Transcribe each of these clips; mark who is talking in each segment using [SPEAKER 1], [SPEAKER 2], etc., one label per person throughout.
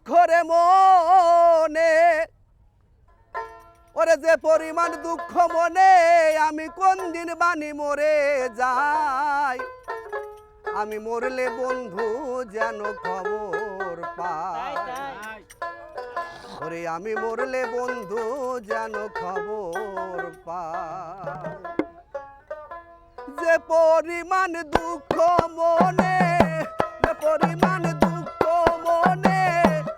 [SPEAKER 1] দুঃখ রে মনে, ওরে যে পরিমাণ দুঃখ মনে, আমি কোন দিন বানি মরে যাই। আমি মরলে বন্ধু যেন খবর পায়, ওরে আমি মরলে বন্ধু যেন খবর পায়। যে পরিমাণ দুঃখ মনে, যে পরিমাণ দুঃখ মনে,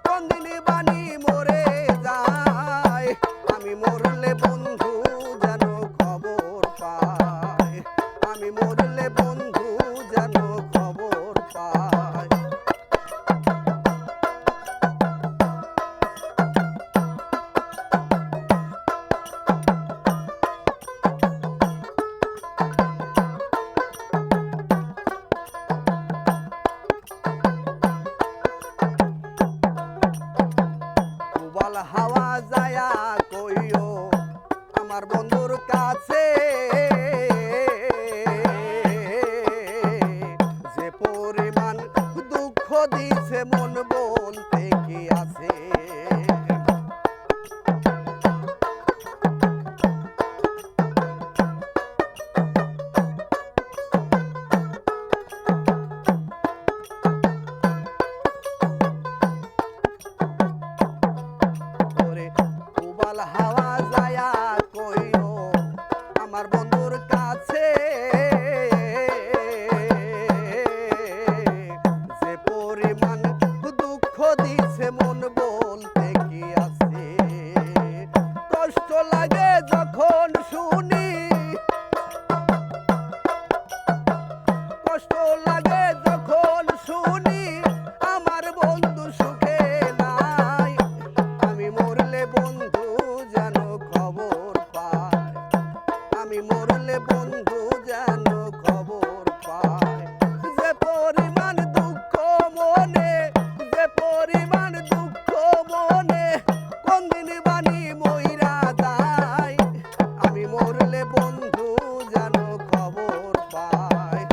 [SPEAKER 1] কোন দিন বানি মরে যায়। আমি মরলে বন্ধু যেন খবর পায়, আমি মরলে বন্ধু যেন খবর পায়। হাওয়া যায়া কইও আমার বন্ধুর কাছে, যে পরিমাণ দুঃখ দিছে মন বলতে কি আছে। হাওয়া যায়া কইও আমার বন্ধুর কাছে, যে পরিমাণ দুঃখ দিছে মন বলতে কি আছে। কষ্ট লাগে যখন শুনি, কষ্ট লাগে যখন শুনি আমার বন্ধু সুখে নাই। আমি মরলে বন্ধু যেন খবর পায়, আমি মরলে বন্ধু যেন খবর পায়। যে পরিমাণ দুঃখ মনে, যে পরিমাণ দুঃখ মনে, কোন দিন বানি মইরা যায়। আমি মরলে বন্ধু যেন খবর পায়।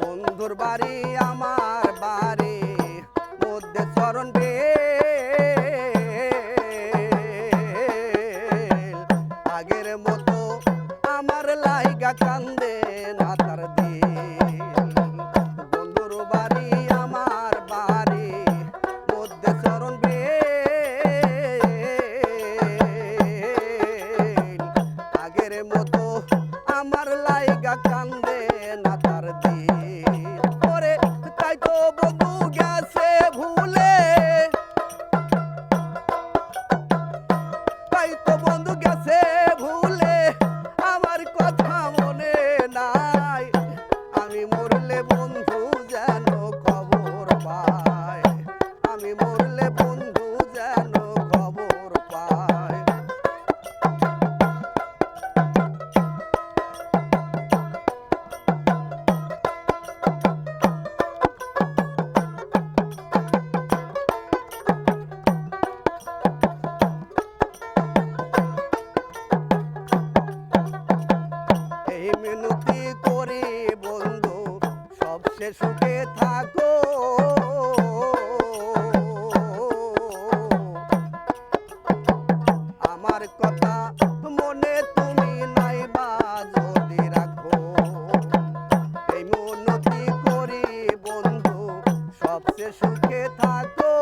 [SPEAKER 1] বন্ধুর বাড়ি আমার বাড়ি মধ্যে চরণ বেল, আগের মতো আমার লাইগা কান্দে না তার দিল। বন্ধুর বাড়ি আমার বাড়ি মধ্যে চরণ বেল, আগের মতো আমার লাইগা কান্দে না তার দিল। ওরে তাই তো বন্ধু গেছে ভুলে, তাই তো বন্ধু গেছে ভুলে, আমার কথা মনে নাই। আমি মরলে বন্ধু যেন খবর পায়, আমি মরলে বন্ধু যেন খবর পায়। এই মিনতি করি বন্ধু সবচেয়ে সুখে থাকো, আমার কথা মনে তুমি নাইবা যদি রাখো। এই মিনতি করি বন্ধু সবচেয়ে সুখে থাকো,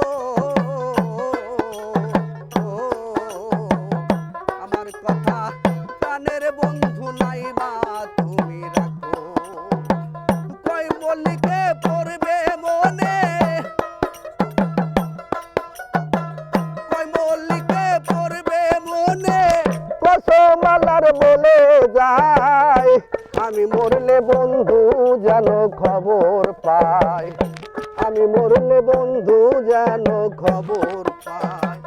[SPEAKER 1] আমার কথা প্রাণের বন্ধু নাইবা তুমি রাখো। কই মল্লিকে পড়বে মনে, কই মল্লিকে পড়বে মনে, কসমালার বলে যায়। আমি মরলে বন্ধু যেন খবর পায়, আমি মরলে বন্ধু যেন খবর পায়।